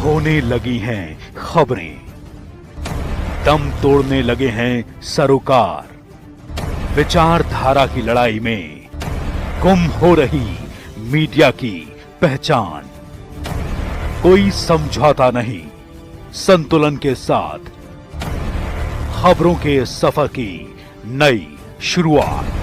होने लगी हैं खबरें, दम तोड़ने लगे हैं सरोकार, विचारधारा की लड़ाई में गुम हो रही मीडिया की पहचान। कोई समझौता नहीं, संतुलन के साथ खबरों के सफर की नई शुरुआत।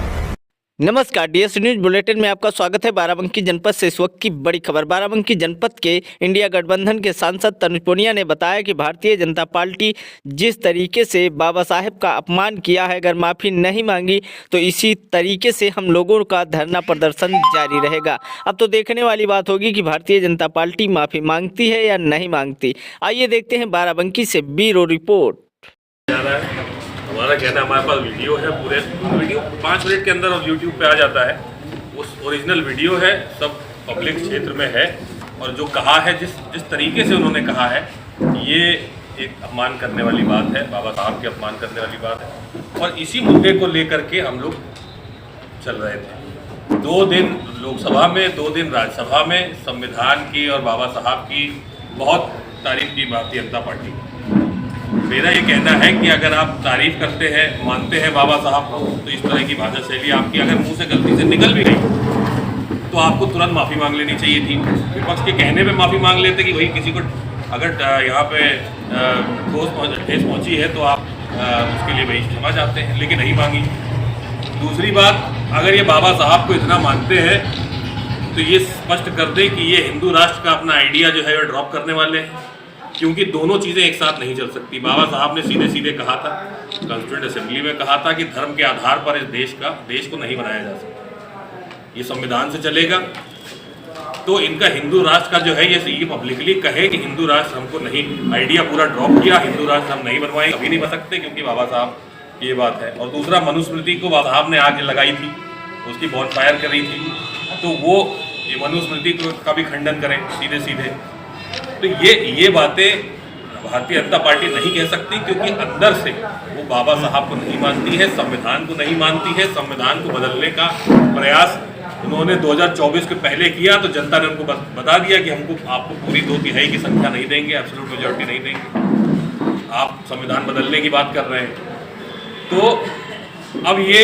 नमस्कार, डीएस न्यूज बुलेटिन में आपका स्वागत है। बाराबंकी जनपद से इस वक्त की बड़ी खबर। बाराबंकी जनपद के इंडिया गठबंधन के सांसद तनुज पुनिया ने बताया कि भारतीय जनता पार्टी जिस तरीके से बाबा साहेब का अपमान किया है, अगर माफ़ी नहीं मांगी तो इसी तरीके से हम लोगों का धरना प्रदर्शन जारी रहेगा। अब तो देखने वाली बात होगी कि भारतीय जनता पार्टी माफ़ी मांगती है या नहीं मांगती। आइए देखते हैं बाराबंकी से ब्यूरो रिपोर्ट। हमारा कहना, हमारे पास वीडियो है, पूरे वीडियो 5 मिनट के अंदर यूट्यूब पे आ जाता है। उस ओरिजिनल वीडियो है, सब पब्लिक क्षेत्र में है। और जो कहा है, जिस तरीके से उन्होंने कहा है, ये एक अपमान करने वाली बात है, बाबा साहब के अपमान करने वाली बात है। और इसी मुद्दे को लेकर के हम लोग चल रहे थे। 2 दिन लोकसभा में, 2 दिन राज्यसभा में संविधान की और बाबा साहब की बहुत तारीफ की भारतीय जनता पार्टी। मेरा ये कहना है कि अगर आप तारीफ करते हैं, मानते हैं बाबा साहब को, तो इस तरह की भाषा शैली आपकी अगर मुंह से गलती से निकल भी गई तो आपको तुरंत माफ़ी मांग लेनी चाहिए थी। विपक्ष के कहने पे माफ़ी मांग लेते कि भाई किसी को अगर यहाँ पे ठेस पहुँची है तो आप उसके लिए भाई क्षमा चाहते हैं, लेकिन नहीं मांगी। दूसरी बात, अगर ये बाबा साहब को इतना मानते हैं तो ये स्पष्ट कर दें कि ये हिंदू राष्ट्र का अपना आइडिया जो है वो ड्रॉप करने वाले हैं, क्योंकि दोनों चीज़ें एक साथ नहीं चल सकती। बाबा साहब ने सीधे सीधे कहा था, कॉन्स्टिट्यूएंट असेंबली में कहा था कि धर्म के आधार पर इस देश को नहीं बनाया जा सकता, ये संविधान से चलेगा। तो इनका हिंदू राष्ट्र का जो है, ये पब्लिकली कहे कि हिंदू राष्ट्र हमको नहीं, आइडिया पूरा ड्रॉप किया, हिंदू राष्ट्र हम नहीं बनवाएंगे, कभी नहीं बन सकते, क्योंकि बाबा साहब ये बात है। और दूसरा, मनुस्मृति को बाबा साहब ने आग लगाई थी, उसकी बॉनफायर करी थी, तो वो ये मनुस्मृति का भी खंडन करें सीधे सीधे। तो ये बातें भारतीय जनता पार्टी नहीं कह सकती, क्योंकि अंदर से वो बाबा साहब को नहीं मानती है, संविधान को नहीं मानती है। संविधान को बदलने का प्रयास उन्होंने 2024 के पहले किया, तो जनता ने उनको बता दिया कि आपको पूरी 2/3 की संख्या नहीं देंगे, एब्सोल्यूट मेजॉरिटी नहीं देंगे, आप संविधान बदलने की बात कर रहे हैं। तो अब ये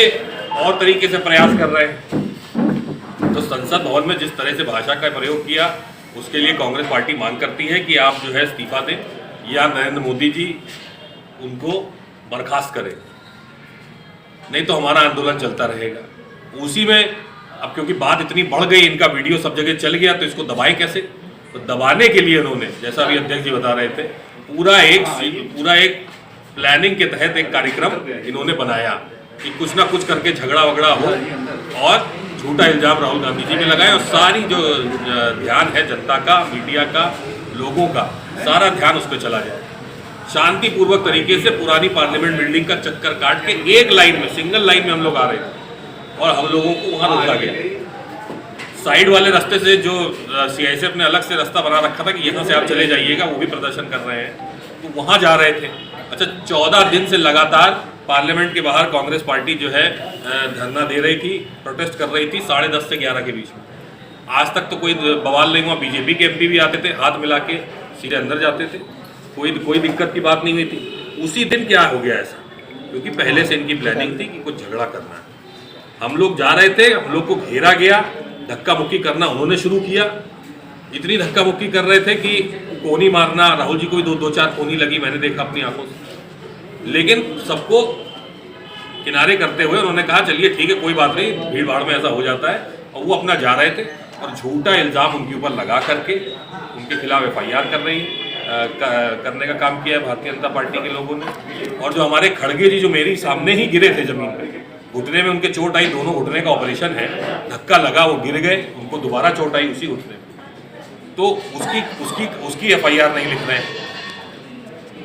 और तरीके से प्रयास कर रहे हैं। तो संसद भवन में जिस तरह से भाषा का प्रयोग किया, उसके लिए कांग्रेस पार्टी मांग करती है कि आप जो है इस्तीफा दें या नरेंद्र मोदी जी उनको बर्खास्त करें, नहीं तो हमारा आंदोलन चलता रहेगा। उसी में अब क्योंकि बात इतनी बढ़ गई, इनका वीडियो सब जगह चल गया, तो इसको दबाएं कैसे? तो दबाने के लिए उन्होंने, जैसा अभी अध्यक्ष जी बता रहे थे, पूरा एक प्लानिंग के तहत एक कार्यक्रम इन्होंने बनाया कि कुछ ना कुछ करके झगड़ा वगड़ा हो और झूठा इल्जाम राहुल गांधी जी में लगाए, और सारी जो ध्यान है जनता का, मीडिया का, लोगों का, सारा ध्यान उस पर चला जाए। शांतिपूर्वक तरीके से पुरानी पार्लियामेंट बिल्डिंग का चक्कर काट के एक लाइन में, सिंगल लाइन में हम लोग आ रहे थे और हम लोगों को वहाँ रोका गया। साइड वाले रास्ते से जो CISF ने अलग से रास्ता बना रखा था कि यहाँ से आप चले जाइएगा, वो भी प्रदर्शन कर रहे हैं, तो वहाँ जा रहे थे। अच्छा, 14 दिन से लगातार पार्लियामेंट के बाहर कांग्रेस पार्टी जो है धरना दे रही थी, प्रोटेस्ट कर रही थी 10:30 से 11 के बीच में। आज तक तो कोई बवाल नहीं हुआ। बीजेपी के MP भी आते थे, हाथ मिला के सीधे अंदर जाते थे, कोई दिक्कत की बात नहीं हुई थी। उसी दिन क्या हो गया ऐसा? क्योंकि पहले से इनकी प्लानिंग थी कि कुछ झगड़ा करना है। हम लोग जा रहे थे, हम लोग को घेरा गया, धक्का मुक्की करना उन्होंने शुरू किया। इतनी धक्का मुक्की कर रहे थे कि कोनी मारना, राहुल जी को भी 2-4 कोनी लगी, मैंने देखा अपनी आंखों से। लेकिन सबको किनारे करते हुए उन्होंने कहा चलिए ठीक है, कोई बात नहीं, भीड़ भाड़ में ऐसा हो जाता है। और वो अपना जा रहे थे और झूठा इल्ज़ाम उनके ऊपर लगा करके उनके खिलाफ FIR करने का काम किया है भारतीय जनता पार्टी के लोगों ने। और जो हमारे खड़गे जी, जो मेरी सामने ही गिरे थे ज़मीन पे, घुटने में उनके चोट आई, दोनों घुटने का ऑपरेशन है, धक्का लगा, वो गिर गए, उनको दोबारा चोट आई उसी घुटने में, तो उसकी FIR नहीं लिख रहे हैं।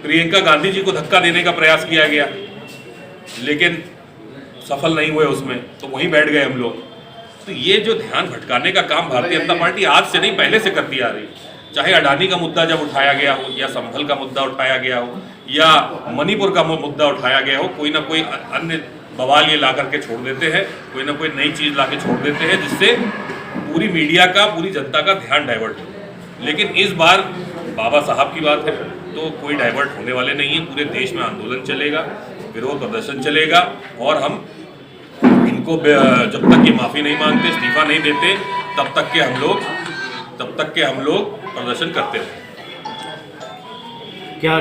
प्रियंका गांधी जी को धक्का देने का प्रयास किया गया, लेकिन सफल नहीं हुए उसमें, तो वहीं बैठ गए हम लोग। तो ये जो ध्यान भटकाने का काम भारतीय जनता पार्टी आज से नहीं, पहले से करती आ रही है। चाहे अडानी का मुद्दा जब उठाया गया हो, या संभल का मुद्दा उठाया गया हो, या मणिपुर का मुद्दा उठाया गया हो, कोई ना कोई अन्य बवाल ये ला करके छोड़ देते हैं, कोई ना कोई नई चीज़ ला के छोड़ देते हैं, जिससे पूरी मीडिया का, पूरी जनता का ध्यान डाइवर्ट हो। लेकिन इस बार बाबा साहब की बात है तो कोई डाइवर्ट होने वाले नहीं है। पूरे देश में आंदोलन चलेगा, विरोध प्रदर्शन चलेगा और हम इनको जब तक ये माफ़ी नहीं मांगते, इस्तीफा नहीं देते, तब तक के हम लोग प्रदर्शन करते रहें। क्या